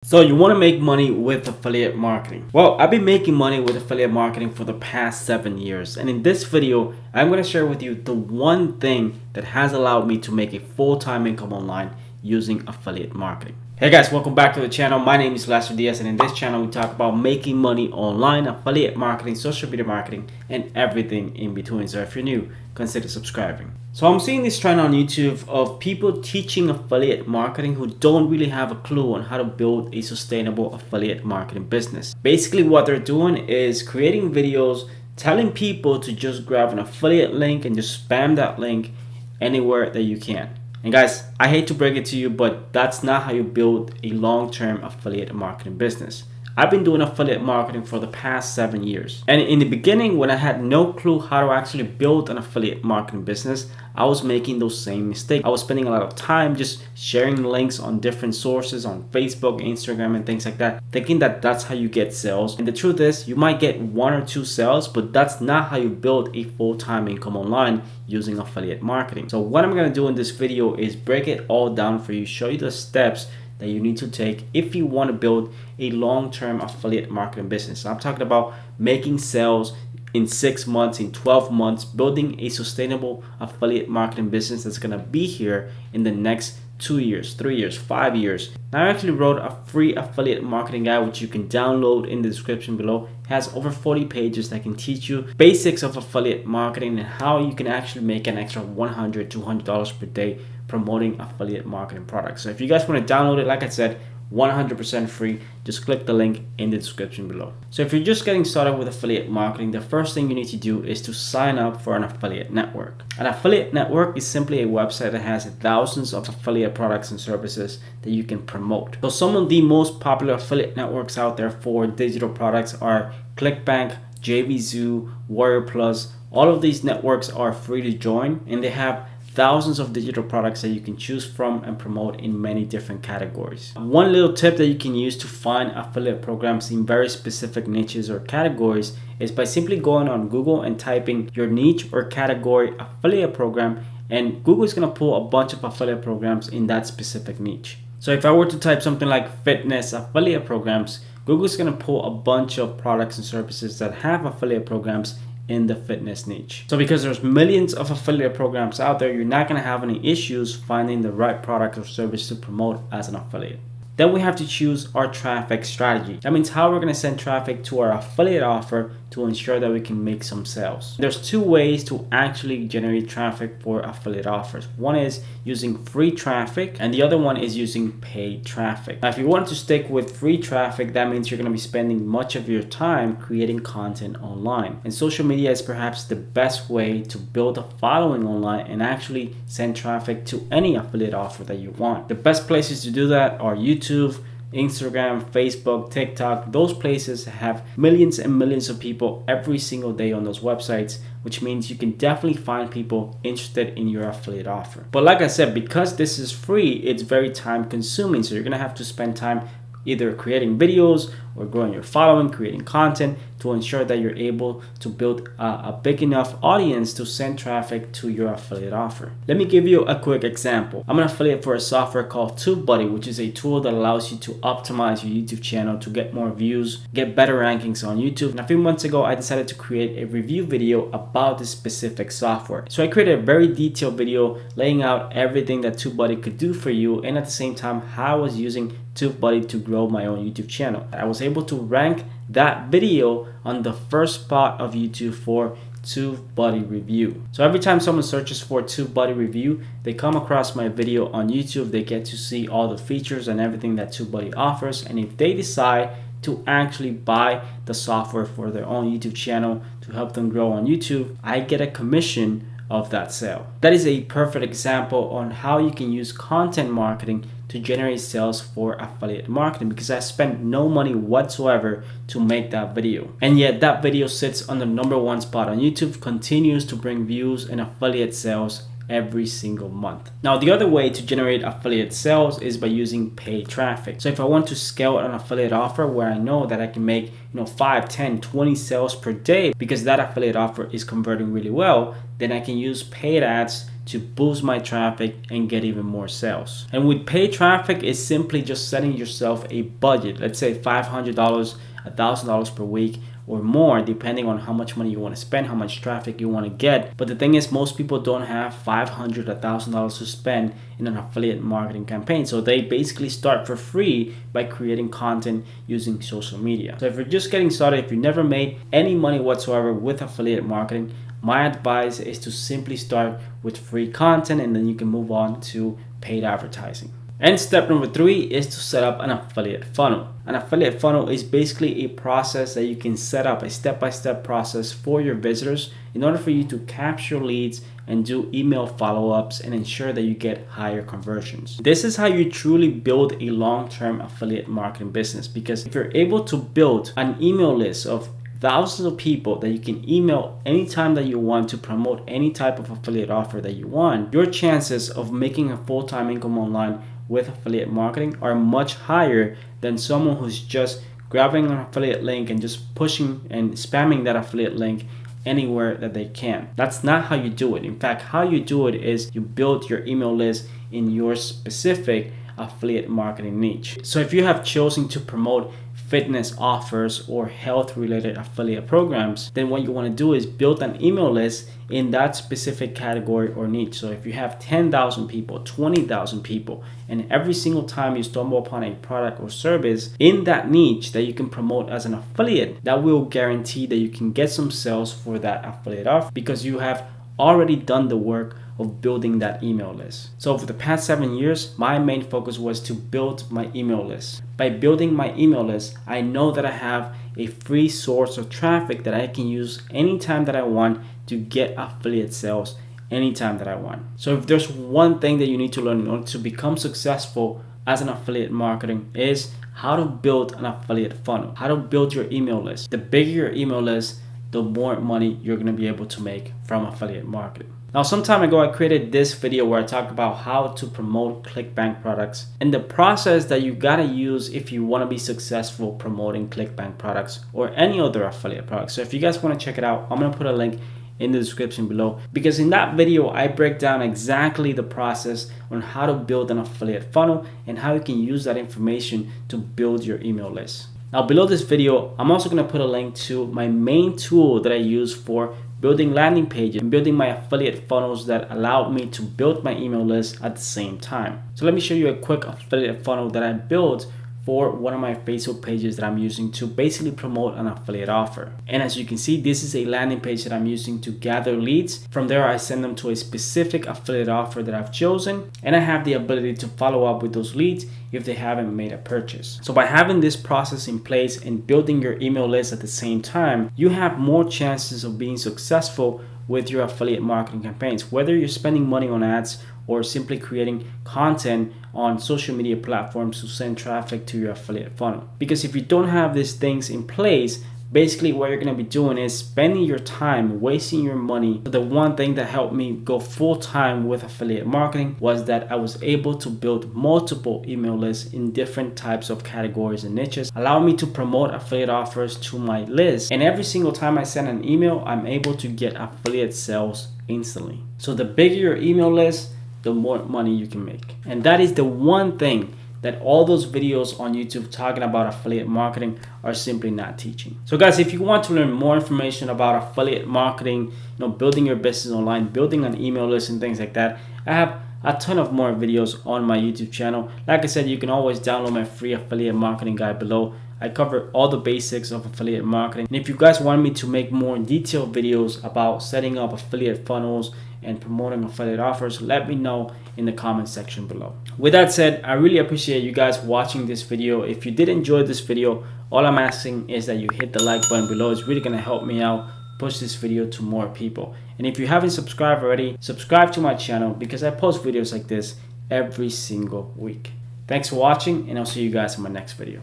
So you want to make money with affiliate marketing? Well, I've been making money with affiliate marketing for the past 7 years. And in this video, I'm going to share with you the one thing that has allowed me to make a full-time income online using affiliate marketing. Hey guys, welcome back to the channel. My name is Lester Diaz, and in this channel we talk about making money online, affiliate marketing, social media marketing, and everything in between. So if you're new, consider subscribing. So I'm seeing this trend on YouTube of people teaching affiliate marketing who don't really have a clue on how to build a sustainable affiliate marketing business. Basically what they're doing is creating videos telling people to just grab an affiliate link and just spam that link anywhere that you can. And guys, I hate to break it to you, but that's not how you build a long-term affiliate marketing business. I've been doing affiliate marketing for the past 7 years. And in the beginning, when I had no clue how to actually build an affiliate marketing business, I was making those same mistakes. I was spending a lot of time just sharing links on different sources on Facebook, Instagram, and things like that, thinking that that's how you get sales. And the truth is, you might get 1 or 2 sales, but that's not how you build a full-time income online using affiliate marketing. So what I'm gonna do in this video is break it all down for you, show you the steps that you need to take if you want to build a long-term affiliate marketing business. I'm talking about making sales in 6 months, in 12 months, building a sustainable affiliate marketing business that's going to be here in the next 2 years, 3 years, 5 years. Now, I actually wrote a free affiliate marketing guide, which you can download in the description below. It has over 40 pages that can teach you basics of affiliate marketing and how you can actually make an extra $100, $200 per day promoting affiliate marketing products. So if you guys want to download it, like I said, 100% free. Just click the link in the description below. So if you're just getting started with affiliate marketing, the first thing you need to do is to sign up for an affiliate network. An affiliate network is simply a website that has thousands of affiliate products and services that you can promote. So some of the most popular affiliate networks out there for digital products are Clickbank, JVZoo, Warrior Plus. All of these networks are free to join, and they have thousands of digital products that you can choose from and promote in many different categories. One little tip that you can use to find affiliate programs in very specific niches or categories is by simply going on Google and typing your niche or category affiliate program, and Google is going to pull a bunch of affiliate programs in that specific niche. So if I were to type something like fitness affiliate programs, Google is going to pull a bunch of products and services that have affiliate programs in the fitness niche. So because there's millions of affiliate programs out there, you're not going to have any issues finding the right product or service to promote as an affiliate. Then we have to choose our traffic strategy. That means how we're going to send traffic to our affiliate offer to ensure that we can make some sales. There's 2 ways to actually generate traffic for affiliate offers. One is using free traffic, and the other one is using paid traffic. Now, if you want to stick with free traffic, that means you're going to be spending much of your time creating content online. And social media is perhaps the best way to build a following online and actually send traffic to any affiliate offer that you want. The best places to do that are YouTube, Instagram, Facebook, TikTok. Those places have millions and millions of people every single day on those websites, which means you can definitely find people interested in your affiliate offer. But like I said, because this is free, it's very time consuming. So you're going to have to spend time either creating videos or growing your following, creating content to ensure that you're able to build a big enough audience to send traffic to your affiliate offer. Let me give you a quick example. I'm an affiliate for a software called TubeBuddy, which is a tool that allows you to optimize your YouTube channel to get more views, get better rankings on YouTube. And a few months ago, I decided to create a review video about this specific software. So I created a very detailed video laying out everything that TubeBuddy could do for you, and at the same time, how I was using TubeBuddy to grow my own YouTube channel. I was able to rank that video on the first spot of YouTube for TubeBuddy review. So every time someone searches for TubeBuddy review, they come across my video on YouTube, they get to see all the features and everything that TubeBuddy offers. And if they decide to actually buy the software for their own YouTube channel to help them grow on YouTube, I get a commission of that sale. That is a perfect example on how you can use content marketing to generate sales for affiliate marketing, because I spent no money whatsoever to make that video. And yet that video sits on the #1 spot on YouTube, continues to bring views and affiliate sales every single month. Now, the other way to generate affiliate sales is by using paid traffic. So if I want to scale an affiliate offer where I know that I can make 5, 10, 20 sales per day because that affiliate offer is converting really well, then I can use paid ads to boost my traffic and get even more sales. And with paid traffic, it's simply just setting yourself a budget. Let's say $500, $1,000 per week or more, depending on how much money you want to spend, how much traffic you want to get. But the thing is, most people don't have $500, $1,000 to spend in an affiliate marketing campaign. So they basically start for free by creating content using social media. So if you're just getting started, if you never made any money whatsoever with affiliate marketing, my advice is to simply start with free content and then you can move on to paid advertising. And step number 3 is to set up an affiliate funnel. An affiliate funnel is basically a process that you can set up, a step-by-step process for your visitors in order for you to capture leads and do email follow-ups and ensure that you get higher conversions. This is how you truly build a long-term affiliate marketing business, because if you're able to build an email list of thousands of people that you can email anytime that you want to promote any type of affiliate offer that you want, your chances of making a full-time income online with affiliate marketing are much higher than someone who's just grabbing an affiliate link and just pushing and spamming that affiliate link anywhere that they can. That's not how you do it. In fact, how you do it is you build your email list in your specific affiliate marketing niche. So if you have chosen to promote fitness offers or health related affiliate programs, then what you want to do is build an email list in that specific category or niche. So if you have 10,000 people, 20,000 people, and every single time you stumble upon a product or service in that niche that you can promote as an affiliate, that will guarantee that you can get some sales for that affiliate offer because you have already done the work of building that email list. So for the past 7 years, my main focus was to build my email list. By building my email list, I know that I have a free source of traffic that I can use anytime that I want to get affiliate sales anytime that I want. So if there's one thing that you need to learn in order to become successful as an affiliate marketing is how to build an affiliate funnel, how to build your email list. The bigger your email list, the more money you're going to be able to make from affiliate marketing. Now, some time ago, I created this video where I talked about how to promote Clickbank products and the process that you gotta use if you wanna be successful promoting Clickbank products or any other affiliate products. So if you guys wanna check it out, I'm gonna put a link in the description below, because in that video, I break down exactly the process on how to build an affiliate funnel and how you can use that information to build your email list. Now, below this video, I'm also gonna put a link to my main tool that I use for building landing pages and building my affiliate funnels that allowed me to build my email list at the same time. So let me show you a quick affiliate funnel that I built for one of my Facebook pages that I'm using to basically promote an affiliate offer. And as you can see, this is a landing page that I'm using to gather leads. From there, I send them to a specific affiliate offer that I've chosen, and I have the ability to follow up with those leads if they haven't made a purchase. So by having this process in place and building your email list at the same time, you have more chances of being successful with your affiliate marketing campaigns, whether you're spending money on ads or simply creating content on social media platforms to send traffic to your affiliate funnel. Because if you don't have these things in place, basically what you're going to be doing is spending your time, wasting your money. The one thing that helped me go full time with affiliate marketing was that I was able to build multiple email lists in different types of categories and niches, allowing me to promote affiliate offers to my list. And every single time I send an email, I'm able to get affiliate sales instantly. So the bigger your email list, the more money you can make. And that is the one thing that all those videos on YouTube talking about affiliate marketing are simply not teaching. So guys, if you want to learn more information about affiliate marketing, building your business online, building an email list and things like that, I have a ton of more videos on my YouTube channel. Like I said, you can always download my free affiliate marketing guide below. I cover all the basics of affiliate marketing. And if you guys want me to make more detailed videos about setting up affiliate funnels and promoting affiliate offers, let me know in the comment section below. With that said, I really appreciate you guys watching this video. If you did enjoy this video, all I'm asking is that you hit the like button below. It's really gonna help me out push this video to more people. And if you haven't subscribed already, subscribe to my channel because I post videos like this every single week. Thanks for watching, and I'll see you guys in my next video.